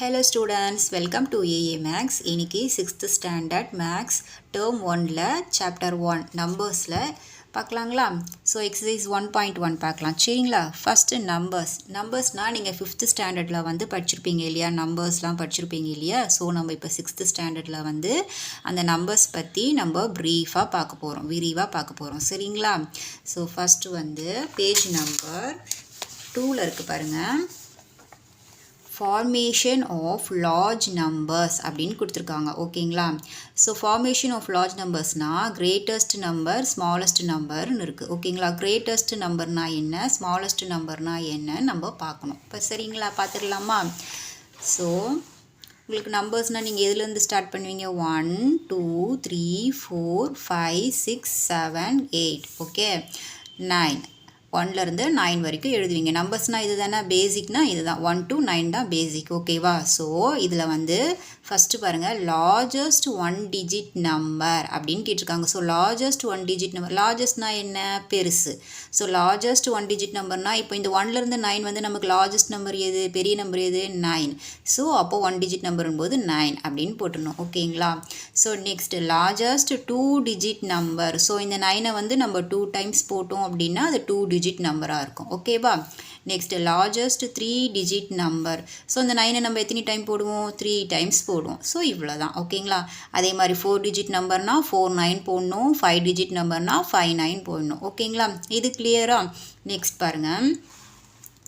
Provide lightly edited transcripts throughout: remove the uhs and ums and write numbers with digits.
Hello students, welcome to AA Max. இன்னைக்கு 6th standard Max term 1ல chapter 1 numbersல பார்க்கலாங்களா? So exercise 1.1 பார்க்கலாம். சரிங்களா? First numbersனா நீங்க 5th standardல வந்து படிச்சிருப்பீங்க இல்லையா? நம்பர்ஸ்லாம் படிச்சிருப்பீங்க இல்லையா? So நம்ம இப்போ 6th standardல வந்து அந்த numbers பத்தி நம்ம விரிவா பார்க்க போறோம். சரிங்களா? So first வந்து page number 2ல இருக்கு பாருங்க. formation of large numbers அப்படின்னு கொடுத்துருக்காங்க ஓகேங்களா. So formation of large numbers-னா greatest number smallest numberன்னு இருக்குது ஓகேங்களா. greatest numberனா என்ன, smallest numberனா என்ன நம்ம பார்க்கணும். இப்போ சரிங்களா, பார்த்துடலாமா. ஸோ உங்களுக்கு நம்பர்ஸ்னால் நீங்கள் எதுலேருந்து ஸ்டார்ட் பண்ணுவீங்க? 1 2 3 4 5 6 7 8 ஓகே 9 1லேருந்து 9 வரைக்கும் எழுதுவீங்க. நம்பர்ஸ்னால் இது தானே, பேசிக்னால் இது தான் 1 to 9 தான் பேசிக் ஓகேவா. ஸோ இதில் வந்து ஃபஸ்ட்டு பாருங்கள், லார்ஜஸ்ட் 1 டிஜிட் நம்பர் அப்படின்னு கேட்டிருக்காங்க. ஸோ லார்ஜஸ்ட் 1 டிஜிட் நம்பர், லார்ஜஸ்ட்னால் என்ன, பெருசு. ஸோ லார்ஜஸ்ட் 1 டிஜிட் நம்பர்னால் இப்போ இந்த 1லேருந்து 9 வந்து நமக்கு லார்ஜஸ்ட் நம்பர் எது, பெரிய நம்பர் எது, 9. ஸோ அப்போது 1 டிஜிட் நம்பரும்போது 9 அப்படின்னு போட்டுடணும் ஓகேங்களா. So next largest 2 digit number. So இந்த 9 வந்து நம்ம 2 டைம்ஸ் போட்டோம் அப்படின்னா அது 2 டிஜிட் நம்பராக இருக்கும் ஓகேவா. Next largest 3 digit number. So இந்த 9 நம்ம எத்தனை டைம் போடுவோம், 3 டைம்ஸ் போடுவோம். ஸோ இவ்வளோ தான் ஓகேங்களா. அதே மாதிரி 4 டிஜிட் நம்பர்னா 4 9 போடணும், 5 டிஜிட் நம்பர்னா 5 9 போடணும் ஓகேங்களா. இது கிளியரா. நெக்ஸ்ட் பாருங்கள்,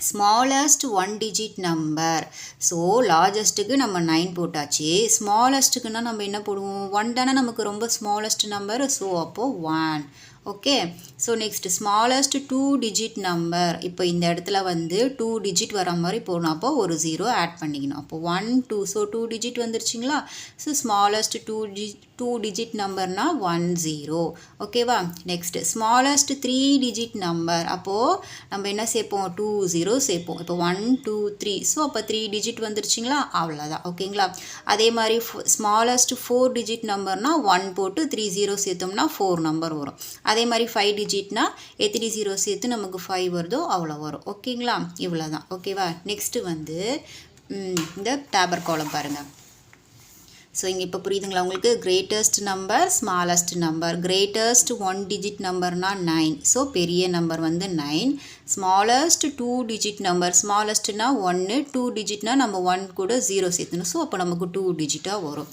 ஸ்மாலஸ்ட் 1 டிஜிட் நம்பர். ஸோ லார்ஜஸ்ட்டுக்கு நம்ம 9 போட்டாச்சு, ஸ்மாலஸ்ட்டுக்குன்னா நம்ம என்ன போடுவோம், 1 தானே நமக்கு ரொம்ப ஸ்மாலஸ்ட் நம்பர். ஸோ அப்போது 1 okay. So next smallest 2 digit number. இப்போ இந்த இடத்துல வந்து 2 டிஜிட் வர மாதிரி போகணும், அப்போ ஒரு 0 ஆட் பண்ணிக்கணும். அப்போ 1 2 ஸோ 2 டிஜிட் வந்துருச்சுங்களா. ஸோ ஸ்மாலஸ்ட் 2 டிஜிட் நம்பர்னா 1 0 ஓகேவா. Next smallest 3 digit number. அப்போது நம்ம என்ன சேர்ப்போம், 2 0 சேர்ப்போம். இப்போ 1 2 3 ஸோ அப்போ 3 டிஜிட் வந்துருச்சுங்களா, அவ்வளோதான் ஓகேங்களா. அதே மாதிரி ஸ்மாலஸ்ட் 4 டிஜிட் நம்பர்னால் 1 போட்டு 3 0 சேர்த்தோம்னா 4 நம்பர் வரும். அதே மாதிரி 5 டிஜிட்னா எத்தனை 0 சேர்த்து நமக்கு 5 வருதோ அவ்வளோ வரும் ஓகேங்களா. இவ்வளோ தான் ஓகேவா. நெக்ஸ்ட்டு வந்து இந்த டேபர் காலம் பாருங்கள். ஸோ இங்கே இப்போ புரியுதுங்களா உங்களுக்கு, greatest number smallest number. Greatest 1 digit நம்பர்னால் 9. ஸோ பெரிய நம்பர் வந்து 9. ஸ்மாலஸ்ட் 2 டிஜிட் நம்பர், ஸ்மாலஸ்ட்னா 1, 2 டிஜிட்னா நம்ம 1 கூட 0 சேர்த்துணும். ஸோ அப்போ நமக்கு 2 டிஜிட்டாக வரும்.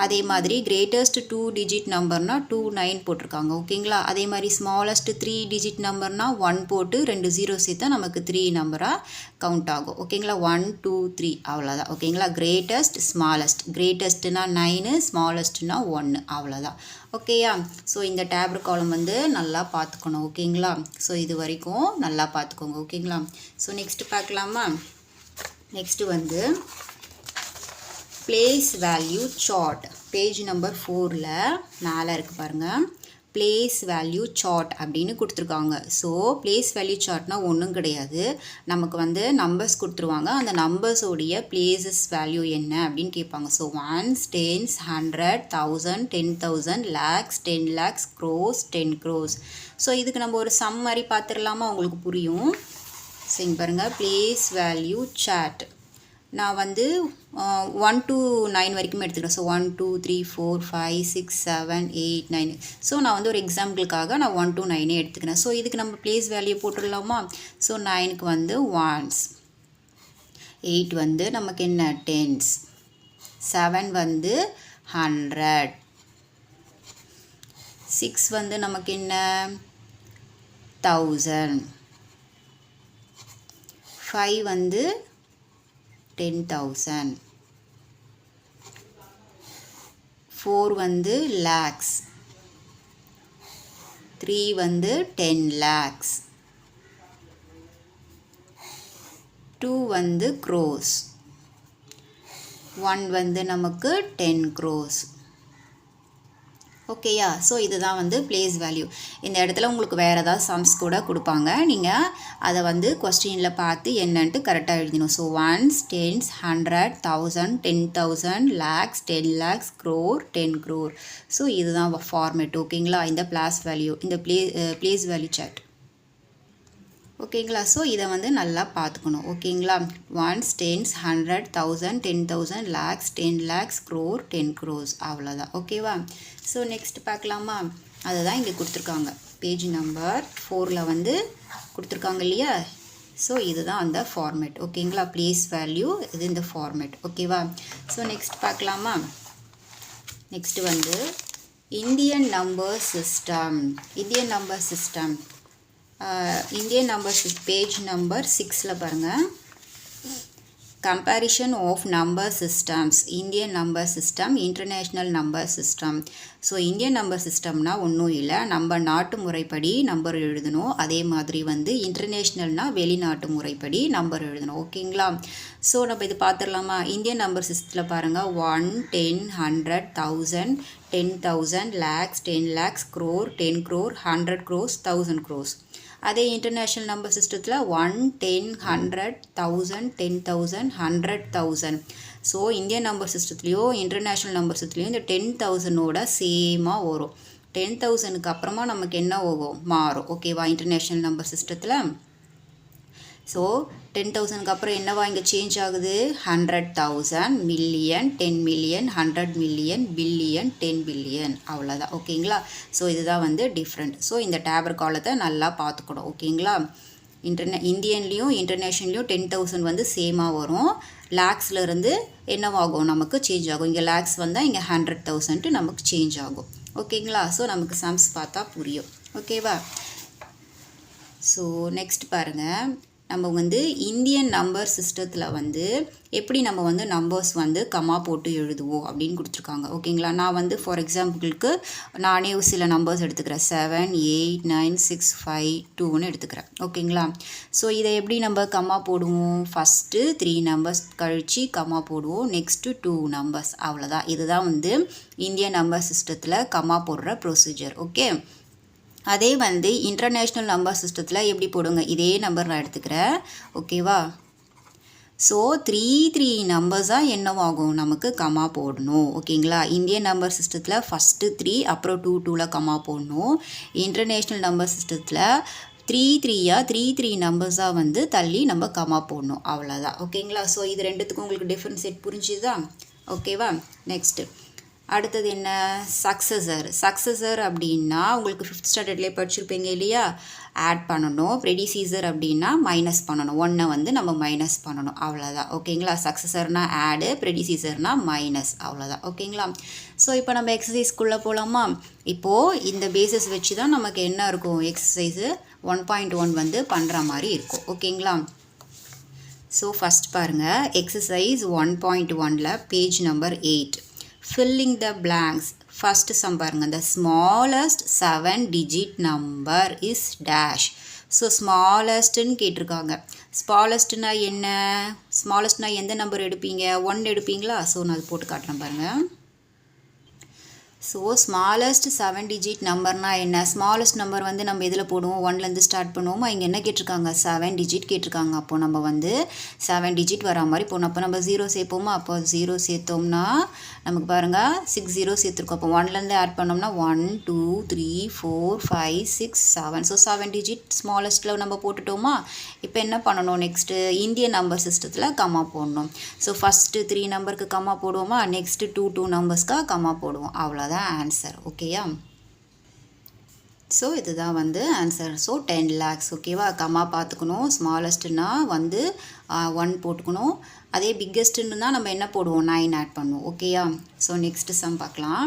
அதே மாதிரி கிரேட்டஸ்ட் 2 டிஜிட் நம்பர்னால் 2 9 போட்டிருக்காங்க ஓகேங்களா. அதே மாதிரி ஸ்மாலஸ்ட் 3 டிஜிட் நம்பர்னால் 1 போட்டு 2 0 சேர்த்தா நமக்கு 3 நம்பராக கவுண்ட் ஆகும் ஓகேங்களா. 1 2 3 அவ்வளோதான் ஓகேங்களா. கிரேட்டஸ்ட் ஸ்மாலஸ்ட், கிரேட்டஸ்ட்னா 9, ஸ்மாலஸ்ட்னா 1 அவ்வளோதான் ஓகேயா. ஸோ இந்த டேபர் காலம் வந்து நல்லா பார்த்துக்கணும் ஓகேங்களா. ஸோ இது வரைக்கும் நல்லா பார்த்துக்கோங்க ஓகேங்களா. ஸோ நெக்ஸ்ட்டு பார்க்கலாமா. நெக்ஸ்ட்டு வந்து place value chart, page number 4ல் மேலே இருக்குது பாருங்கள், place value chart அப்படின்னு கொடுத்துருக்காங்க. ஸோ place value chartனா ஒன்றும் கிடையாது, நமக்கு வந்து நம்பர்ஸ் கொடுத்துருவாங்க, அந்த நம்பர்ஸோடைய places வேல்யூ என்ன அப்படின்னு கேட்பாங்க. So 1 10 100 1000 10,000 lakhs 10 lakhs crores 10 crores. So இதுக்கு நம்ம ஒரு சம் மாதிரி பார்த்துடலாமா, உங்களுக்கு புரியும். ஸோ இங்கே பாருங்கள், place value chart. நான் வந்து 1 to 9 வரைக்கும் எடுத்துக்கிறேன். ஸோ 1 2 3 4 5 6 7 8 9. ஸோ நான் வந்து ஒரு எக்ஸாம்பிளுக்காக நான் 1 to 9 எடுத்துக்கிறேன். ஸோ இதுக்கு நம்ம பிளேஸ் வேல்யூ போட்டுடலாமா. ஸோ 9க்கு வந்து 1s, 8 வந்து நமக்கு என்ன டென்ஸ், 7 வந்து 100, 6 வந்து நமக்கு என்ன 1000, 5 வந்து 10,000, 4 வந்து lakhs, 3 வந்து 10 lakhs, 2 வந்து crores, 1 வந்து நமக்கு 10 crores ஓகேயா. ஸோ இதுதான் வந்து பிளேஸ் வேல்யூ. இந்த இடத்துல உங்களுக்கு வேறு ஏதாவது சம்ஸ் கூட கொடுப்பாங்க, நீங்கள் அதை வந்து கொஸ்டினில் பார்த்து என்னன்ட்டு கரெக்டாக எழுதணும். So 1s 10s 100 1000 10,000 lakhs 10 lakhs crore 10 crore. So இதுதான் ஃபார்மேட் ஓகேங்களா. இந்த பிளேஸ் வேல்யூ, இந்த பிளேஸ் வேல்யூ சார்ட். ஓகேங்களா. ஸோ இதை வந்து நல்லா பார்த்துக்கணும். ஓகேங்களா. Ones, tens, 100, 1000, 10,000, lakhs, 10 lakhs, crore, 10 crores அவ்வளோதான். ஓகேவா. ஸோ நெக்ஸ்ட் பார்க்கலாமா. அதை தான் இங்கே கொடுத்துருக்காங்க. பேஜ் நம்பர் 4ல் வந்து கொடுத்துருக்காங்க இல்லையா. ஸோ இதுதான் அந்த ஃபார்மேட். ஓகேங்களா. ப்ளேஸ் வேல்யூ இது இந்த ஃபார்மேட். ஓகேவா. ஸோ நெக்ஸ்ட் பார்க்கலாமா. நெக்ஸ்ட் வந்து Indian number system. Indian number system Indian number page number 6ல் பாருங்கள். Comparison of number systems. Indian number system, international number system. So Indian number சிஸ்டம்னா ஒன்றும் இல்லை, நம்ம நாட்டு முறைப்படி நம்பர் எழுதணும். அதே மாதிரி வந்து இன்டர்நேஷ்னல்னால் வெளிநாட்டு முறைப்படி நம்பர் எழுதணும். ஓகேங்களா. ஸோ நம்ம இது பார்த்துடலாமா. இந்தியன் நம்பர் சிஸ்டத்தில் பாருங்கள். 1, 10, 100, 1000, 10,000, lakhs, 10 lakhs, crore, 10 crore, 100 crores, 1000 crores. அதே இன்டர்நேஷ்னல் நம்பர் சிஸ்டத்தில் 1, 10, 100, 1000, 10,000, 100,000. ஸோ இந்தியன் நம்பர் சிஸ்டத்துலேயோ இன்டர்நேஷ்னல் நம்பர் சிஸ்டத்துலேயும் இந்த 10,000ஓட சேமாக வரும். 10,000க்கு அப்புறமா நமக்கு என்ன ஆகும், மாறும். ஓகேவா. இன்டர்நேஷ்னல் நம்பர் சிஸ்டத்தில் ஸோ 10,000க்கு அப்புறம் என்னவா இங்கே சேஞ்ச் ஆகுது, 100,000, million, 10 million, 100 million, billion, 10 billion, அவ்வளோதான். ஓகேங்களா. ஸோ இதுதான் வந்து டிஃப்ரெண்ட். ஸோ இந்த டேபர் காலத்தை நல்லா பார்த்துக்கணும். ஓகேங்களா. இந்தியன்லேயும் இன்டர்நேஷ்னல்லையும் 10,000 வந்து சேமாக வரும். லேக்ஸ்லேருந்து என்னவாகும், நமக்கு சேஞ்ச் ஆகும். இங்கே லேக்ஸ் வந்தால் இங்கே 100,000 நமக்கு சேஞ்ச் ஆகும். ஓகேங்களா. ஸோ நமக்கு சம்ஸ் பார்த்தா புரியும். ஓகேவா. ஸோ நெக்ஸ்ட் பாருங்கள். நம்ம வந்து இந்தியன் நம்பர் சிஸ்டத்தில் வந்து எப்படி நம்ம வந்து நம்பர்ஸ் வந்து கமா போட்டு எழுதுவோம் அப்படின்னு கொடுத்துருக்காங்க. ஓகேங்களா. நான் வந்து ஃபார் எக்ஸாம்பிளுக்கு நானே சில நம்பர்ஸ் எடுத்துக்கிறேன். 7, 8, 9, 6, 5, 2ன்னு எடுத்துக்கிறேன். ஓகேங்களா. ஸோ இதை எப்படி நம்ம கமா போடுவோம், ஃபஸ்ட்டு 3 நம்பர்ஸ் கழித்து கமா போடுவோம். நெக்ஸ்ட்டு 2 நம்பர்ஸ், அவ்வளோதான். இதுதான் வந்து இந்தியன் நம்பர் சிஸ்டத்தில் கமா போடுற ப்ரொசீஜர். ஓகே. அதே வந்து இன்டர்நேஷ்னல் நம்பர் சிஸ்டத்தில் எப்படி போடுங்க, இதே நம்பர் நான் எடுத்துக்கிறேன். ஓகேவா. ஸோ 3 நம்பர்ஸாக என்னவாகும், நமக்கு கமா போடணும். ஓகேங்களா. இந்தியன் நம்பர் சிஸ்டத்தில் ஃபஸ்ட்டு 3, அப்புறம் 2ல் கமா போடணும். இன்டர்நேஷ்னல் நம்பர் சிஸ்டத்தில் 3 நம்பர்ஸாக வந்து தள்ளி நம்ம கமா போடணும். அவ்வளோதான். ஓகேங்களா. ஸோ இது ரெண்டுத்துக்கும் உங்களுக்கு டிஃப்ரென்ஷியேட் புரிஞ்சுதா. ஓகேவா. நெக்ஸ்ட்டு அடுத்தது என்ன, சக்சஸர் அப்படின்னா உங்களுக்கு 5th ஸ்டாண்டர்ட்லேயே படிச்சிருப்பீங்க இல்லையா. ஆட் பண்ணணும். ப்ரெடிசீசர் அப்படின்னா மைனஸ் பண்ணணும். 1 வந்து நம்ம மைனஸ் பண்ணணும். அவ்வளோதான். ஓகேங்களா. சக்சஸர்னால் ஆடு, ப்ரெடிசீசர்னால் மைனஸ், அவ்வளோதான். ஓகேங்களா. ஸோ இப்போ நம்ம எக்ஸசைஸ்க்குள்ளே போகலாமா. இப்போது இந்த பேசிஸ் வச்சு தான் நமக்கு என்ன இருக்கும், எக்ஸசைஸு 1.1 வந்து பண்ணுற மாதிரி இருக்கும். ஓகேங்களா. ஸோ ஃபஸ்ட் பாருங்கள். எக்ஸசைஸ் 1.1ல் page number 8. Filling the blanks. First sum பாருங்க. The smallest 7-digit number is dash. So ஸ்மாலஸ்ட்டுன்னு கேட்டிருக்காங்க. ஸ்மாலஸ்ட்னா என்ன, ஸ்மாலஸ்ட்னா எந்த நம்பர் எடுப்பீங்க, 1 எடுப்பீங்களா. ஸோ நான் அது போட்டு காட்டுறேன் பாருங்கள். ஸோ ஸ்மாலஸ்ட் 7-digit நம்பர்னால் என்ன, ஸ்மாலஸ்ட் நம்பர் வந்து நம்ம எதில் போடுவோம், 1லேருந்து ஸ்டார்ட் பண்ணுவோமா. இங்கே என்ன கேட்டிருக்காங்க, 7 digit கேட்டிருக்காங்க. அப்போது நம்ம வந்து 7 digit வரா மாதிரி போகணும். அப்போ நம்ம 0 சேர்ப்போமா. அப்போ 0 சேர்த்தோம்னா நமக்கு பாருங்கள் 6 0 சேர்த்துருக்கோம். அப்போ 1லேருந்து ஆட் பண்ணோம்னா 1 2 3 4 5 6 7. ஸோ 7 digit ஸ்மாலஸ்ட்டில் நம்ம போட்டுட்டோமா. இப்போ என்ன பண்ணணும், நெக்ஸ்ட்டு இந்தியன் நம்பர் சிஸ்டத்தில் கமா போடணும். ஸோ ஃபஸ்ட்டு 3 நம்பருக்கு கமா போடுவோமா. நெக்ஸ்ட்டு 2 நம்பர்ஸ்க்காக கமா போடுவோம். அவ்வளோதான் ஆன்சர். ஓகேயா. ஸோ இதுதான் வந்து ஆன்சர். So 10 lakhs. ஓகேவா. கமா பார்த்துக்கணும். ஸ்மாலஸ்ட்டுனா வந்து 1 போட்டுக்கணும். அதே பிக்கெஸ்ட்டுன்னா நம்ம என்ன போடுவோம், 9 ஆட் பண்ணுவோம். ஓகேயா. ஸோ நெக்ஸ்ட்டு சம் பார்க்கலாம்.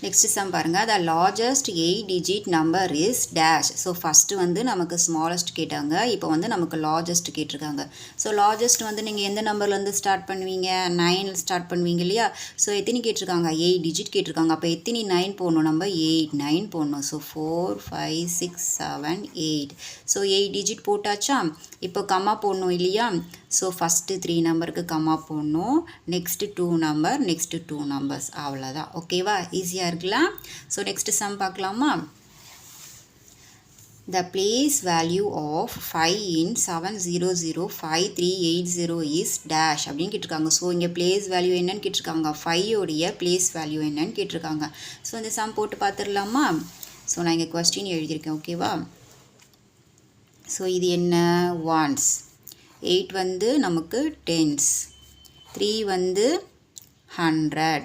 நெக்ஸ்ட் சம் பாருங்கள். The largest 8-digit number is dash. So first வந்து நமக்கு ஸ்மாலஸ்ட் கேட்டாங்க. இப்போ வந்து நமக்கு லார்ஜஸ்ட் கேட்டிருக்காங்க. ஸோ லார்ஜஸ்ட் வந்து நீங்கள் எந்த நம்பர்லேருந்து ஸ்டார்ட் பண்ணுவீங்க, 9 ஸ்டார்ட் பண்ணுவீங்க இல்லையா. ஸோ எத்தனை கேட்டிருக்காங்க, 8 digit கேட்டிருக்காங்க. அப்போ எத்தனை 9 போடணும், நம்ம 8 9 போடணும். ஸோ 4 5 6 7 8. ஸோ 8 digit போட்டாச்சா. இப்போ கம்மா போடணும் இல்லையா. ஸோ ஃபஸ்ட்டு 3 நம்பருக்கு கம்மா போடணும். நெக்ஸ்ட்டு 2 நம்பர், நெக்ஸ்ட்டு 2 நம்பர்ஸ், அவ்வளோதான். ஓகேவா. ஈஸியாக இருக்கலாம். ஸோ நெக்ஸ்ட் சம் பார்க்கலாமா. The place value of 5 in 7005380 is dash அப்படின்னு கேட்டிருக்காங்க. ஸோ இங்கே பிளேஸ் வேல்யூ என்னன்னு கேட்டிருக்காங்க, 5 பிளேஸ் வேல்யூ என்னன்னு கேட்டிருக்காங்க. ஸோ இந்த சம் போட்டு பார்த்துடலாமா. ஸோ நான் இங்கே கொஸ்டின் எழுதியிருக்கேன். ஓகேவா. ஸோ இது என்ன ஒன்ஸ், 8 வந்து நமக்கு டென்ஸ், 3 வந்து 100,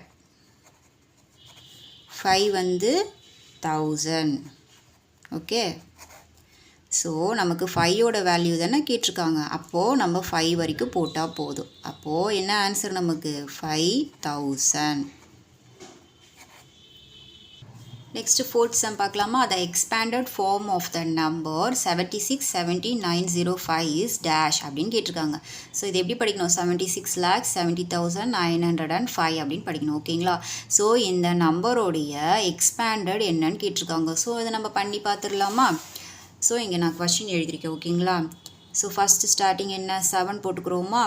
5 வந்து 1000. ஓகே, ஸோ நமக்கு 5ஓட வேல்யூ தானே கேட்டிருக்காங்க. அப்போது நம்ம 5 வரைக்கும் போட்டால் போதும். அப்போது என்ன ஆன்சர் நமக்கு 5000. நெக்ஸ்ட்டு ஃபோர்த் சம் பார்க்கலாமா. The expanded form of the number 76,70,905 is dash அப்படின்னு கேட்டிருக்காங்க. ஸோ இது எப்படி படிக்கணும், 76,70,905 அப்படின்னு படிக்கணும். ஓகேங்களா. ஸோ இந்த நம்பரோடைய எக்ஸ்பேண்டட் என்னன்னு கேட்டிருக்காங்க. ஸோ இதை நம்ம பண்ணி பார்த்துடலாமா. ஸோ இங்கே நான் கொஸ்டின் எழுதியிருக்கேன். ஓகேங்களா. ஸோ ஃபஸ்ட்டு ஸ்டார்டிங் என்ன 7 போட்டுக்கிறோமா.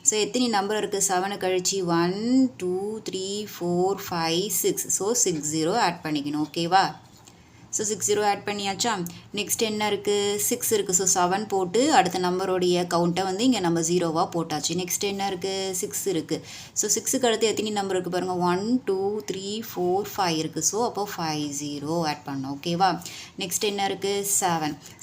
ஸோ எத்தனை நம்பர் இருக்குது, 7 கழிச்சு 1 2 3 4 5 6. ஸோ 60 ஆட் பண்ணிக்கணும். ஓகேவா. ஸோ 60 ஆட் பண்ணியாச்சா. நெக்ஸ்ட் என்ன இருக்குது, 6 இருக்குது. ஸோ 7 போட்டு அடுத்த நம்பருடைய கவுண்ட்டை வந்து இங்கே நம்ம 0வாக போட்டாச்சு. நெக்ஸ்ட் என்ன இருக்குது, 6 இருக்குது. ஸோ 6க்கு அடுத்து எத்தனை நம்பர் இருக்குது பாருங்கள், 1 2 3 4 5 இருக்குது. ஸோ அப்போ 50 ஆட் பண்ணோம். ஓகேவா. நெக்ஸ்ட் என்ன இருக்குது,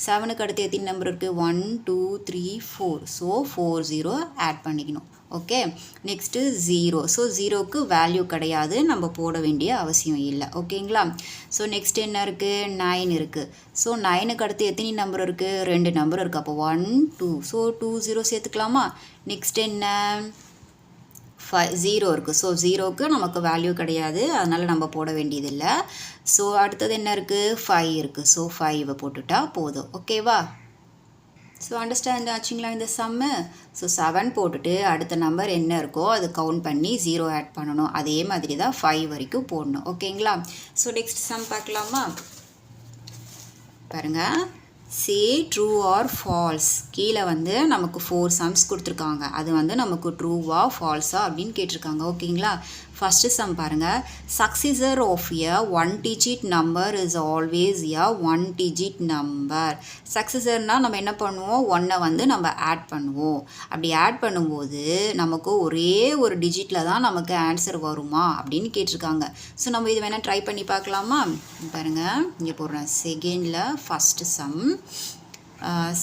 7க்கு அடுத்து எத்தனை நம்பர் இருக்குது, 1 2 3 4. ஸோ 40 ஆட் பண்ணிக்கணும். ஓகே. நெக்ஸ்ட்டு 0. ஸோ 0க்கு வேல்யூ கிடையாது, நம்ம போட வேண்டிய அவசியம் இல்லை. ஓகேங்களா. ஸோ நெக்ஸ்ட் என்ன இருக்குது, 9 இருக்குது. ஸோ 9க்கு அடுத்து எத்தனை நம்பர் இருக்குது, 2 நம்பர் இருக்குது. அப்போ 1 2. ஸோ 2 0 சேர்த்துக்கலாமா. நெக்ஸ்ட் என்ன, 0 இருக்குது. ஸோ 0க்கு நமக்கு வேல்யூ கிடையாது, அதனால் நம்ம போட வேண்டியதில்லை. ஸோ அடுத்தது என்ன இருக்குது, 5 இருக்குது. ஸோ 5 போட்டுட்டா போதும். ஓகேவா. ஸோ அண்டர்ஸ்டாண்ட் ஆச்சுங்களா இந்த சம்மு. ஸோ 7 போட்டுட்டு அடுத்த நம்பர் என்ன இருக்கோ அது கவுண்ட் பண்ணி 0 ஆட் பண்ணணும். அதே மாதிரி தான் 5 வரைக்கும் போடணும். ஓகேங்களா. ஸோ நெக்ஸ்ட் சம் பார்க்கலாமா. பாருங்கள், சே ட்ரூ ஆர் ஃபால்ஸ். கீழே வந்து நமக்கு 4 சம்ஸ் கொடுத்துருக்காங்க. அது வந்து நமக்கு ட்ரூவா ஃபால்ஸா அப்படின்னு கேட்டிருக்காங்க. ஓகேங்களா. ஃபஸ்ட்டு சம் பாருங்கள், successor of a 1 digit number is always a 1 digit number. சக்சஸர்னால் நம்ம என்ன பண்ணுவோம், 1 வந்து நம்ம ஆட் பண்ணுவோம். அப்படி ஆட் பண்ணும்போது நமக்கு ஒரே ஒரு டிஜிட்டில் தான் நமக்கு ஆன்சர் வருமா அப்படின்னு கேட்டிருக்காங்க. ஸோ நம்ம இது வேணால் ட்ரை பண்ணி பார்க்கலாமா. பாருங்கள், இங்கே போடுறேன். செகண்டில் ஃபஸ்ட்டு சம்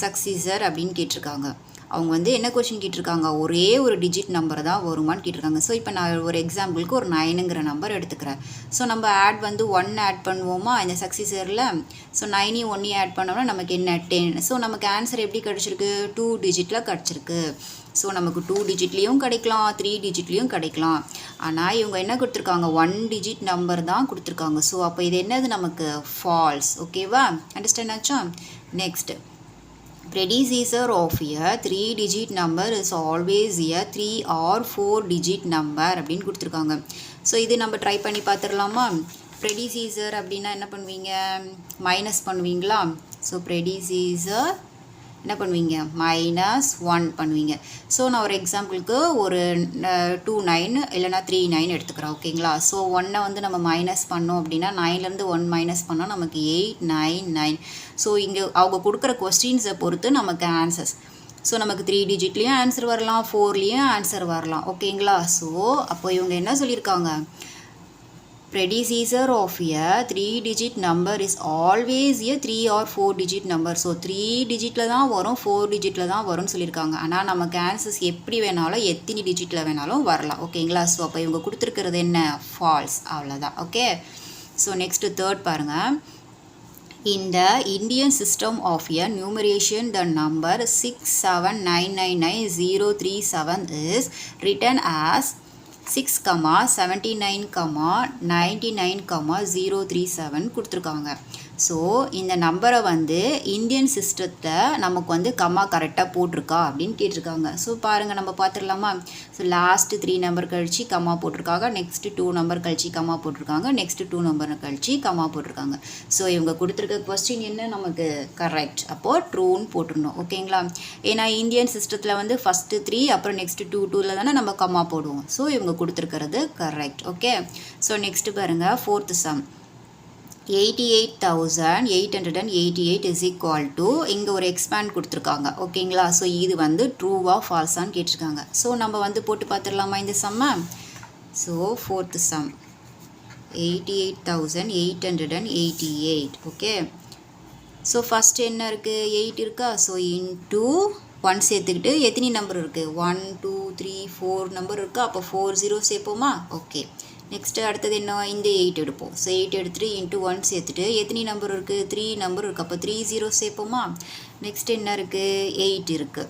சக்சஸர் அப்படின்னு கேட்டிருக்காங்க. அவங்க வந்து என்ன கொஷின் கேட்டிருக்காங்க, ஒரே ஒரு டிஜிட் நம்பர் தான் வருமானு கேட்டிருக்காங்க. ஸோ இப்போ நான் ஒரு எக்ஸாம்பிளுக்கு ஒரு 9ங்கிற நம்பர் எடுத்துக்கிறேன். ஸோ நம்ம ஆட் வந்து 1 ஆட் பண்ணுவோமா இந்த சக்சஸரில். ஸோ 9 1 ஆட் பண்ணோம்னா நமக்கு என்ன 10. ஸோ நமக்கு ஆன்சர் எப்படி கிடச்சிருக்கு, 2 டிஜிட்டில் கிடச்சிருக்கு. ஸோ நமக்கு 2 டிஜிட்லேயும் கிடைக்கலாம், 3 டிஜிட்லேயும் கிடைக்கலாம். ஆனால் இவங்க என்ன கொடுத்துருக்காங்க, 1 டிஜிட் நம்பர் தான் கொடுத்துருக்காங்க. ஸோ அப்போ இது என்னது நமக்கு ஃபால்ஸ். ஓகேவா. அண்டர்ஸ்டாண்ட் ஆச்சா. Next, predecessor of a 3 digit number is always a 3 or 4 digit number அப்படின்னு கொடுத்துருக்காங்க. ஸோ இது நம்ம ட்ரை பண்ணி பார்த்துடலாமா. predecessor அப்படின்னா என்ன பண்ணுவீங்க, மைனஸ் பண்ணுவீங்களா. ஸோ predecessor என்ன பண்ணுவீங்க, -1 பண்ணுவீங்க. ஸோ நான் ஒரு எக்ஸாம்பிளுக்கு ஒரு 29 இல்லைனா 39 எடுத்துக்கிறேன். ஓகேங்களா. ஸோ 1 வந்து நம்ம மைனஸ் பண்ணோம் அப்படின்னா 9லேருந்து 1 மைனஸ் பண்ணால் நமக்கு 899. ஸோ இங்கே அவங்க கொடுக்குற கொஸ்டின்ஸை பொறுத்து நமக்கு ஆன்சர்ஸ். ஸோ நமக்கு 3 டிஜிட்லேயும் ஆன்சர் வரலாம், 4லேயும் ஆன்சர் வரலாம். ஓகேங்களா. ஸோ அப்போ இவங்க என்ன சொல்லியிருக்காங்க, predecessor of a 3 digit number is always a 3 or 4 digit number. So 3 டிஜிட்டில் தான் வரும், 4 டிஜிட்டில் தான் வரும்னு சொல்லியிருக்காங்க. ஆனால் நமக்கு ஆன்சர்ஸ் எப்படி வேணாலும் எத்தனை டிஜிட்டில் வேணாலும் வரலாம். ஓகேங்களா. ஸோ அப்போ இவங்க கொடுத்துருக்கிறது என்ன, ஃபால்ஸ். அவ்வளோதான். ஓகே. ஸோ நெக்ஸ்ட்டு தேர்ட் பாருங்கள். In the Indian system of a numeration, the number 679999037 is written as 6,79,99,037 கொடுத்துருக்காங்க. ஸோ இந்த நம்பரை வந்து இந்தியன் சிஸ்டத்தை நமக்கு வந்து கம்மா கரெக்டாக போட்டிருக்கா அப்படின்னு கேட்டிருக்காங்க. ஸோ பாருங்கள், நம்ம பார்த்துடலாமா. ஸோ லாஸ்ட்டு 3 நம்பர் கழிச்சு கம்மா போட்டிருக்காங்க, நெக்ஸ்ட்டு 2 நம்பர் கழிச்சு கம்மா போட்டிருக்காங்க, நெக்ஸ்ட்டு 2 நம்பர் கழிச்சு கம்மா போட்டிருக்காங்க. ஸோ இவங்க கொடுத்துருக்க கொஸ்டின் என்ன, நமக்கு கரெக்ட். அப்போது ட்ரூன்னு போட்டுருணும். ஓகேங்களா. ஏன்னா இந்தியன் சிஸ்டத்தில் வந்து ஃபஸ்ட்டு 3 அப்புறம் நெக்ஸ்ட்டு 2 தானே நம்ம கம்மா போடுவோம். ஸோ இவங்க கொடுத்துருக்கிறது கரெக்ட். ஓகே. ஸோ நெக்ஸ்ட்டு பாருங்கள், fourth sum. 88,888 is equal to, இங்கே ஒரு எக்ஸ்பேண்ட் கொடுத்துருக்காங்க. ஓகேங்களா. ஸோ இது வந்து ட்ரூவா ஃபால்ஸான்னு கேட்டிருக்காங்க. ஸோ நம்ம வந்து போட்டு பார்த்துடலாமா இந்த சம்மை. So fourth sum 88,888. Okay. So first என்ன இருக்குது 8 இருக்கா ஸோ இன்டூ 1 சேர்த்துக்கிட்டு எத்தனை நம்பர் இருக்குது 1 2 3 4 நம்பர் இருக்கா அப்போ 4 0 சேர்ப்போமா ஓகே நெக்ஸ்ட்டு அடுத்தது என்ன இந்த 8 எடுப்போம் ஸோ 8 எடுத்துகிட்டு இன்ட்டு 1 சேர்த்துட்டு எத்தனை நம்பர் இருக்குது 3 நம்பர் இருக்குது அப்போ 3 0 சேர்ப்போமா நெக்ஸ்ட் என்ன இருக்குது 8 இருக்குது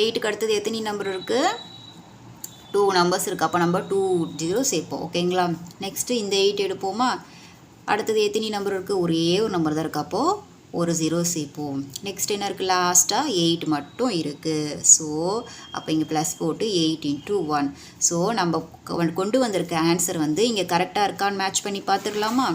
8க்கு அடுத்தது எத்தனை நம்பர் இருக்குது 2 நம்பர்ஸ் இருக்குது அப்போ நம்ம 2 0 சேர்ப்போம் ஓகேங்களா நெக்ஸ்ட்டு இந்த 8 எடுப்போமா அடுத்தது எத்தனை நம்பர் இருக்குது ஒரே ஒரு நம்பர் தான் இருக்குது அப்போது ஒரு 0 சேர்ப்போம் நெக்ஸ்ட் என்ன இருக்குது லாஸ்ட்டாக 8 மட்டும் இருக்குது ஸோ அப்போ இங்கே ப்ளஸ் போட்டு 8 × 1 ஸோ நம்ம கொண்டு வந்திருக்க ஆன்சர் வந்து இங்கே கரெக்டாக இருக்கான்னு மேட்ச் பண்ணி பார்த்துடலாமா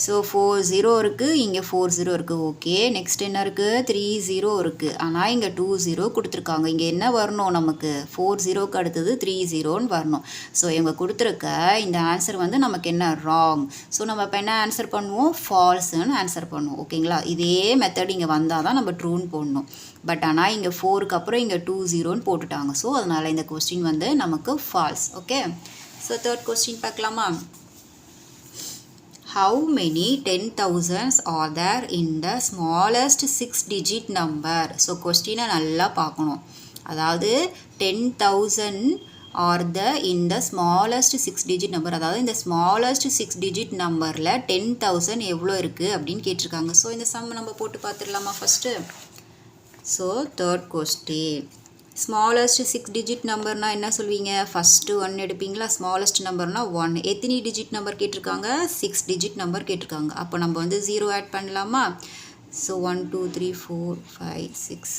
ஸோ 4 0 இருக்குது இங்கே 4 0 இருக்குது ஓகே நெக்ஸ்ட் என்ன இருக்குது 3 0 இருக்குது ஆனால் இங்கே 2 0 கொடுத்துருக்காங்க இங்கே என்ன வரணும் நமக்கு 4 0க்கு அடுத்தது 3 0ன்னு வரணும் ஸோ இவங்க கொடுத்துருக்க இந்த ஆன்சர் வந்து நமக்கு என்ன ராங் ஸோ நம்ம இப்போ என்ன ஆன்சர் பண்ணுவோம் ஃபால்ஸுன்னு ஆன்சர் பண்ணுவோம் ஓகேங்களா இதே மெத்தட் இங்கே வந்தால் தான் நம்ம ட்ரூன்னு போடணும் பட் ஆனால் இங்கே 4க்கு அப்புறம் இங்கே 2 0ன்னு போட்டுட்டாங்க ஸோ அதனால் இந்த கொஸ்டின் வந்து நமக்கு false okay so third question பார்க்கலாமா How many 10,000s are there in the smallest 6-digit number? So question நல்லா பார்க்கணும் அதாவது 10,000 are the in the smallest 6-digit number அதாவது இந்த smallest 6-digit numberல 10,000 எவ்வளோ இருக்குது அப்படின்னு கேட்டிருக்காங்க ஸோ இந்த சம் நம்ம போட்டு பார்த்துடலாமா first so third question smallest 6-digit நம்பர்னால் என்ன சொல்வீங்க ஃபஸ்ட்டு 1 எடுப்பீங்களா ஸ்மாலஸ்ட் நம்பர்னால் 1 எத்தனை டிஜிட் நம்பர் கேட்டிருக்காங்க 6-digit நம்பர் கேட்டிருக்காங்க அப்போ நம்ம வந்து 0 ஆட் பண்ணலாமா ஸோ 1 2 3 4 5 6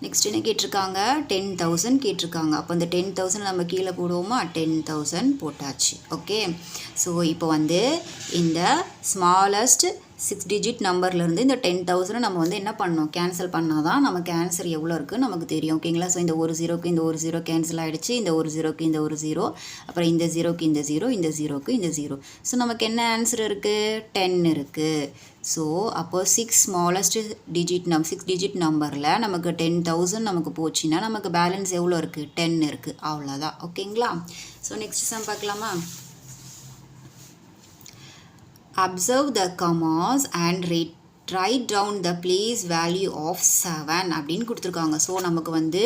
நெக்ஸ்ட் என்ன கேட்டிருக்காங்க 10,000 கேட்டிருக்காங்க அப்போ அந்த 10,000 நம்ம கீழே போடுவோமா 10,000 போட்டாச்சு ஓகே ஸோ இப்போ வந்து இந்த ஸ்மாலஸ்ட் 6-digit நம்பர்லேருந்து இந்த 10,000 நம்ம வந்து என்ன பண்ணணும் கேன்சல் பண்ணால் தான் நமக்கு ஆன்சர் எவ்வளோ இருக்குன்னு நமக்கு தெரியும் ஓகேங்களா ஸோ இந்த ஒரு 0க்கு இந்த ஒரு 0 கேன்சல் ஆகிடுச்சு இந்த ஒரு 0க்கு இந்த ஒரு 0 அப்புறம் இந்த 0க்கு இந்த 0 இந்த 0க்கு இந்த 0 ஸோ நமக்கு என்ன ஆன்சர் இருக்குது 10 இருக்குது ஸோ அப்போ 6 ஸ்மாலஸ்ட் டிஜிட் 6-digit நம்பரில் நமக்கு 10,000 நமக்கு போச்சுன்னா நமக்கு பேலன்ஸ் எவ்வளோ இருக்குது 10 இருக்குது அவ்வளோதான் ஓகேங்களா ஸோ நெக்ஸ்ட் சம் பார்க்கலாமா Observe the commas and write down the place value of 7 அப்படின்னு கொடுத்துருக்காங்க ஸோ நமக்கு வந்து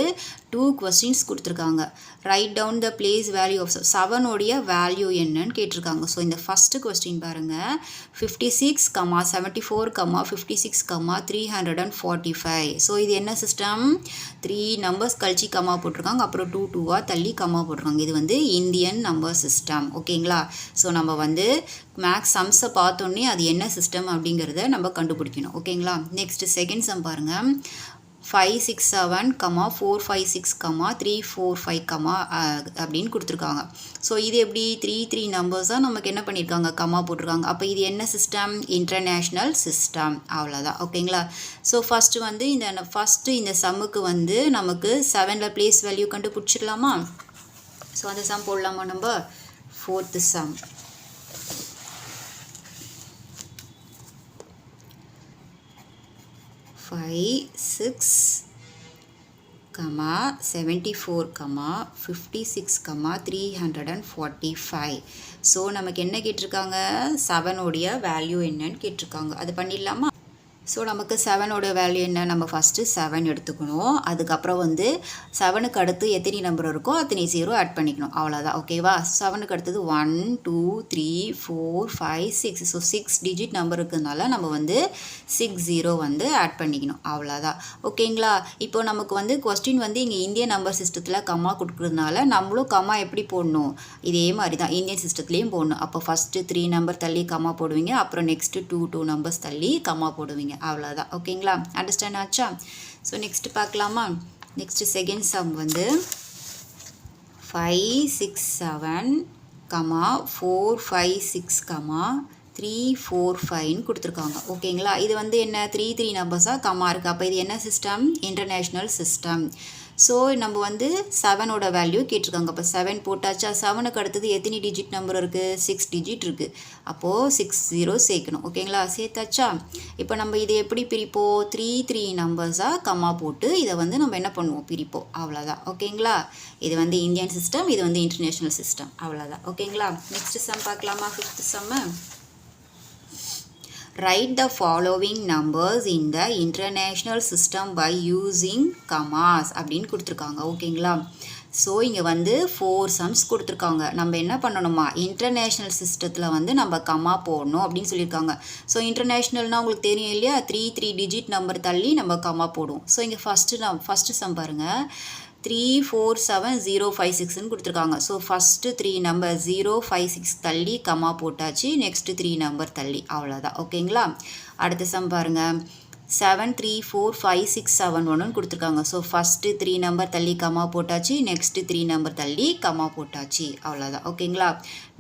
2 questions கொடுத்துருக்காங்க write down the place value of 7 value என்னன்னு கேட்டிருக்காங்க ஸோ இந்த ஃபஸ்ட்டு கொஸ்டின் பாருங்கள் 56, 74, 56, 345 ஸோ இது என்ன சிஸ்டம் 3 நம்பர்ஸ் கழிச்சு கம்மா போட்டிருக்காங்க அப்புறம் 2 2வாக தள்ளி கம்மா போட்டிருக்காங்க இது வந்து இந்தியன் நம்பர் சிஸ்டம் ஓகேங்களா ஸோ நம்ம வந்து மேக்ஸ் சம்ஸை பார்த்தோன்னே அது என்ன சிஸ்டம் அப்படிங்கிறத நம்ம கண்டுபிடிக்கணும் ஓகேங்களா நெக்ஸ்ட் செகண்ட் சம் பாருங்கள் 5 6 7, 4 5 6, 3 4 5 அப்படின்னு கொடுத்துருக்காங்க ஸோ இது எப்படி 3 நம்பர்ஸாக நமக்கு என்ன பண்ணியிருக்காங்க கம்மா போட்டிருக்காங்க அப்போ இது என்ன சிஸ்டம் இன்டர்நேஷ்னல் சிஸ்டம் அவ்வளோதான் ஓகேங்களா ஸோ ஃபஸ்ட்டு வந்து இந்த சம்முக்கு வந்து நமக்கு 7ல் பிளேஸ் வேல்யூ கண்டுபிடிச்சிடலாமா ஸோ அந்த சம் போடலாமா நம்ம ஃபோர்த்து சம் Five, 6, 74, 56, 345 ஸோ நமக்கு என்ன கேட்டிருக்காங்க 7 வேல்யூ என்னன்னு கேட்டிருக்காங்க அது பண்ணிடலாமா ஸோ நமக்கு 7 வேல்யூ என்ன நம்ம ஃபஸ்ட்டு 7 எடுத்துக்கணும் அதுக்கப்புறம் வந்து 7க்கு அடுத்து எத்தனை நம்பர் இருக்கோ அத்தனை 0 ஆட் பண்ணிக்கணும் அவ்வளோதான் ஓகேவா 7க்கு அடுத்தது 1 2 3 4 5 6 ஸோ 6-digit நம்பர் இருக்கிறதுனால நம்ம வந்து 6 0 வந்து ஆட் பண்ணிக்கணும் அவ்வளோதான் ஓகேங்களா இப்போ நமக்கு வந்து கொஸ்டின் வந்து இங்கே இந்தியன் நம்பர் சிஸ்டத்தில் கம்மா கொடுக்குறதுனால நம்மளும் கம்மா எப்படி போடணும் இதே மாதிரி தான் இந்தியன் சிஸ்டத்துலேயும் போடணும் அப்போ ஃபஸ்ட்டு 3 நம்பர் தள்ளி கம்மா போடுவீங்க அப்புறம் நெக்ஸ்ட்டு 2 நம்பர்ஸ் தள்ளி கம்மா போடுவீங்க அவ்வளோதான் ஓகேங்களா அண்டர்ஸ்டாண்ட் ஆச்சா ஸோ நெக்ஸ்ட் பார்க்கலாமா நெக்ஸ்ட் செகண்ட் சம் வந்து 5 6 7, 4 5 6, 3 4 5 கொடுத்துருக்காங்க ஓகேங்களா இது வந்து என்ன 3 நம்பர்ஸாக கம்மா இருக்குது அப்போ இது என்ன சிஸ்டம் இன்டர்நேஷ்னல் சிஸ்டம் ஸோ நம்ம வந்து 7 வேல்யூ கேட்டிருக்காங்க அப்போ 7 போட்டாச்சா 7க்கு அடுத்தது எத்தனை டிஜிட் நம்பர் இருக்குது 6 டிஜிட் இருக்குது அப்போது 6 0 சேர்க்கணும் ஓகேங்களா சேர்த்தாச்சா இப்போ நம்ம இதை எப்படி பிரிப்போம் 3 நம்பர்ஸாக கம்மா போட்டு இதை வந்து நம்ம என்ன பண்ணுவோம் பிரிப்போம் அவ்வளோதான் ஓகேங்களா இது வந்து இந்தியன் சிஸ்டம் இது வந்து இன்டர்நேஷ்னல் சிஸ்டம் அவ்வளோதான் ஓகேங்களா நெக்ஸ்ட் சம் பார்க்கலாமா 5th sum write the following numbers in the international system by using commas அப்படின்னு கொடுத்துருக்காங்க. ஓகேங்களா? ஸோ இங்கே வந்து 4 சம்ஸ் கொடுத்துருக்காங்க. நம்ம என்ன பண்ணணுமா, இன்டர்நேஷ்னல் சிஸ்டத்தில் வந்து நம்ம கமா போடணும் அப்படின்னு சொல்லியிருக்காங்க. ஸோ இன்டர்நேஷ்னல்னால் உங்களுக்கு தெரியும் இல்லையா, 3 டிஜிட் நம்பர் தள்ளி நம்ம கமா போடுவோம். ஸோ இங்கே ஃபஸ்ட்டு சம் பாருங்கள், 347056ன்னு கொடுத்துருக்காங்க. ஸோ ஃபஸ்ட்டு 3 நம்பர் 056 தள்ளி கமா போட்டாச்சு, நெக்ஸ்ட்டு 3 நம்பர் தள்ளி, அவ்வளோதான். ஓகேங்களா? அடுத்த சம் பாருங்கள், 734567 கொடுத்துருக்காங்க. ஸோ ஃபஸ்ட்டு 3 நம்பர் தள்ளி கமா போட்டாச்சு, நெக்ஸ்ட்டு 3 நம்பர் தள்ளி கமா போட்டாச்சு, அவ்வளோதான். ஓகேங்களா?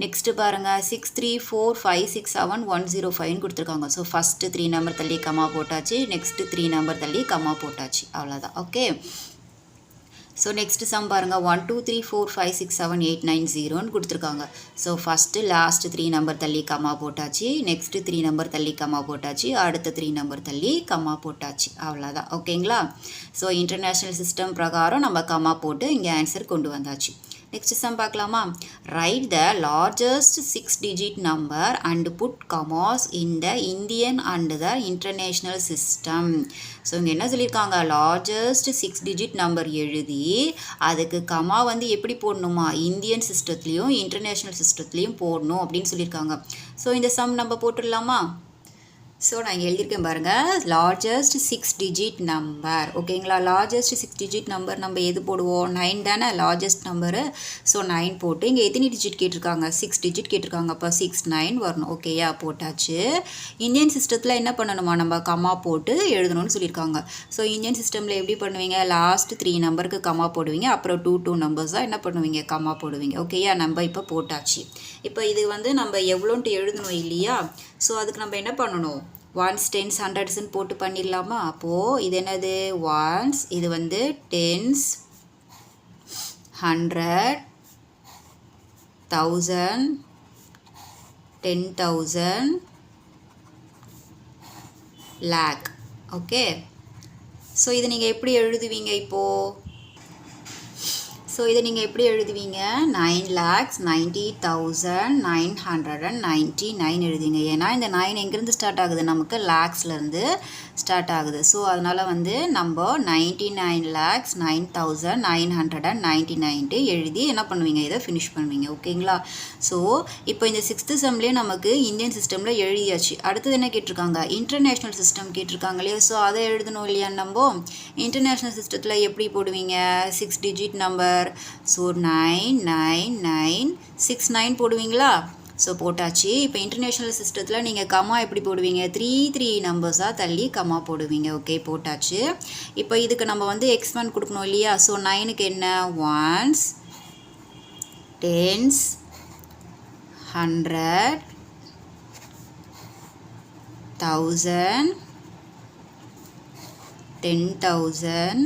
நெக்ஸ்ட்டு பாருங்கள், 634567 கொடுத்துருக்காங்க. ஸோ ஃபஸ்ட்டு 3 நம்பர் தள்ளி கமா போட்டாச்சு, நெக்ஸ்ட்டு 3 நம்பர் தள்ளி கமா போட்டாச்சு, அவ்வளோதான். ஓகே. ஸோ நெக்ஸ்ட் சம் பாருங்கள், 123456789 கொடுத்துருக்காங்க. ஸோ ஃபஸ்ட்டு லாஸ்ட் 3 நம்பர் தள்ளி கமா போட்டாச்சு, நெக்ஸ்ட்டு 3 நம்பர் தள்ளி கமா போட்டாச்சு, அடுத்த 3 நம்பர் தள்ளி கமா போட்டாச்சு, அவ்வளோதான். ஓகேங்களா? ஸோ இன்டர்நேஷ்னல் சிஸ்டம் பிரகாரம் நம்ம கமா போட்டு இங்கே ஆன்சர் கொண்டு வந்தாச்சு. நெக்ஸ்ட் சம் பார்க்கலாமா? Write the largest 6 digit number and put commas in the Indian and the international system. So இங்கே என்ன சொல்லியிருக்காங்க, லார்ஜஸ்ட் 6 டிஜிட் நம்பர் எழுதி அதுக்கு கமா வந்து எப்படி போடணுமா, இந்தியன் சிஸ்டத்துலேயும் இன்டர்நேஷ்னல் சிஸ்டத்துலேயும் போடணும் அப்படின்னு சொல்லியிருக்காங்க. ஸோ இந்த சம் நம்ம போட்டுடலாமா? ஸோ நான் இங்கே எழுதியிருக்கேன் பாருங்கள், லார்ஜஸ்ட் 6 டிஜிட் நம்பர். ஓகேங்களா? லார்ஜஸ்ட் 6 டிஜிட் நம்பர் நம்ம எது போடுவோம், 9 தானே லார்ஜஸ்ட் நம்பரு. ஸோ 9 போட்டு இங்கே எத்தனை டிஜிட் கேட்டிருக்காங்க, 6 டிஜிட் கேட்டிருக்காங்க. அப்போ 69 வரணும். ஓகேயா? போட்டாச்சு. இந்தியன் சிஸ்டத்தில் என்ன பண்ணணுமா, நம்ம கமா போட்டு எழுதணும்னு சொல்லியிருக்காங்க. ஸோ இந்தியன் சிஸ்டமில் எப்படி பண்ணுவீங்க, லாஸ்ட் 3 நம்பருக்கு கமா போடுவீங்க, அப்புறம் 2 நம்பர்ஸ் தான் என்ன பண்ணுவீங்க, கமா போடுவீங்க. ஓகேயா? நம்ம இப்போ போட்டாச்சு. இப்போ இது வந்து நம்ம எவ்வளோன்ட்டு எழுதணும் இல்லையா? ஸோ அதுக்கு நம்ம என்ன பண்ணணும், ஒன்ஸ், டென்ஸ், ஹண்ட்ரட்ஸ்ன்னு போட்டு பண்ணிடலாமா? அப்போது இது என்னது, ஒன்ஸ், இது வந்து டென்ஸ், 100, 1000, 10,000, lakh. ஓகே. ஸோ இது நீங்கள் எப்படி எழுதுவீங்க இப்போது? ஸோ இதை நீங்கள் எப்படி எழுதுவீங்க, 9,90,999 எழுதுவீங்க. ஏன்னா இந்த 9 எங்கேருந்து ஸ்டார்ட் ஆகுது, நமக்கு லேக்ஸ்லேருந்து ஸ்டார்ட் ஆகுது. ஸோ அதனால் வந்து நம்ம 99,09,999 எழுதி என்ன பண்ணுவீங்க, இதை ஃபினிஷ் பண்ணுவீங்க. ஓகேங்களா? ஸோ இப்போ இந்த 6th சம்லேயே நமக்கு இந்தியன் சிஸ்டமில் எழுதியாச்சு. அடுத்தது என்ன கேட்டிருக்காங்க, இன்டர்நேஷ்னல் சிஸ்டம் கேட்டிருக்காங்க இல்லையா? ஸோ அதை எழுதணும் இல்லையா? நம்ம இன்டர்நேஷ்னல் சிஸ்டத்தில் எப்படி போடுவீங்க, 6 டிஜிட் நம்பர். ஸோ 99969 போடுவீங்களா? ஸோ போட்டாச்சு. இப்போ இன்டர்நேஷ்னல் சிஸ்டத்தில் நீங்கள் கமா எப்படி போடுவீங்க, 3 நம்பர்ஸாக தள்ளி கமா போடுவீங்க. ஓகே, போட்டாச்சு. இப்போ இதுக்கு நம்ம வந்து எக்ஸ்பேண்ட் கொடுக்கணும் இல்லையா? ஸோ 9க்கு என்ன, ஒன்ஸ், டென்ஸ், 100, 1000, 10,000.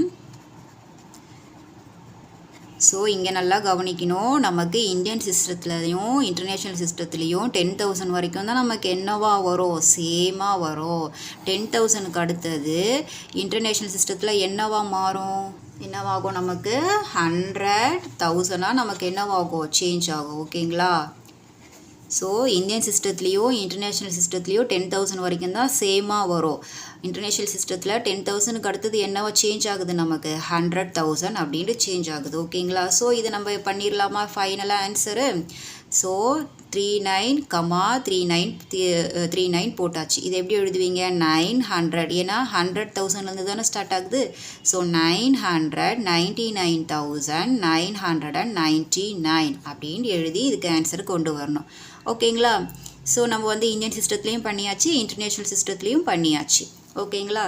ஸோ இங்கே நல்லா கவனிக்கணும், நமக்கு இந்தியன் சிஸ்டத்துலேயும் இன்டர்நேஷ்னல் சிஸ்டத்துலேயும் 10,000 வரைக்கும் தான் நமக்கு என்னவா வரும், சேமாக வரும். 10,000க்கு அடுத்தது இன்டர்நேஷ்னல் சிஸ்டத்தில் என்னவா மாறும், என்னவாகும், நமக்கு 100,000 நமக்கு என்னவாகும், சேஞ்ச் ஆகும். ஓகேங்களா? ஸோ இந்தியன் சிஸ்டத்துலேயும் இன்டர்நேஷ்னல் சிஸ்டத்துலேயும் 10,000 வரைக்கும் தான் சேமாக வரும். இன்டர்நேஷ்னல் சிஸ்டத்தில் 10,000க்கு அடுத்தது என்னவா சேஞ்ச் ஆகுது, நமக்கு 100,000 அப்படின்ட்டு சேஞ்ச் ஆகுது. ஓகேங்களா? ஸோ இதை நம்ம பண்ணிடலாமா, ஃபைனலாக ஆன்சரு. ஸோ 39,39 போட்டாச்சு. இது எப்படி எழுதுவீங்க, 900, ஏன்னா 100,000லேருந்து தானே ஸ்டார்ட் ஆகுது. ஸோ 999,999 அப்படின்னு எழுதி இதுக்கு ஆன்சர் கொண்டு வரணும். ஓகேங்களா? ஸோ நம்ம வந்து இந்தியன் சிஸ்டத்துலேயும் பண்ணியாச்சு, இன்டர்நேஷ்னல் சிஸ்டத்துலேயும் பண்ணியாச்சு. ஓகேங்களா?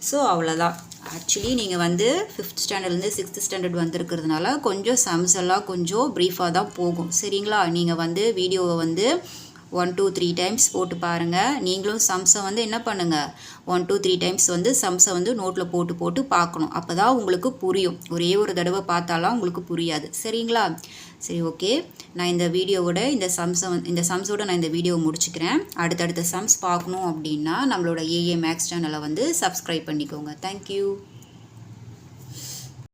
ஸோ அவ்வளோதான். ஆக்சுவலி நீங்கள் வந்து 5th ஸ்டாண்டர்ட்லேருந்து 6th ஸ்டாண்டர்ட் வந்திருக்கிறதுனால கொஞ்சம் சம்ஸ் எல்லாம் கொஞ்சம் ப்ரீஃபாக தான் போகும். சரிங்களா? நீங்கள் வந்து வீடியோவை வந்து 1 2 3 டைம்ஸ் போட்டு பாருங்கள். நீங்களும் சம்ஸை வந்து என்ன பண்ணுங்கள், 1 2 3 டைம்ஸ் வந்து சம்ஸை வந்து நோட்டில் போட்டு பார்க்கணும். அப்போ தான் உங்களுக்கு புரியும். ஒரே ஒரு தடவை பார்த்தாலாம் உங்களுக்கு புரியாது. சரிங்களா? சரி, ஓகே. நான் இந்த வீடியோவோட இந்த சம்ஸோட நான் இந்த வீடியோவை முடிச்சுக்கிறேன். அடுத்தடுத்த சம்ஸ் பார்க்கணும் அப்படின்னா நம்மளோட ஏஏ மேக்ஸ் சேனலை வந்து சப்ஸ்கிரைப் பண்ணிக்கோங்க. தேங்க்யூ.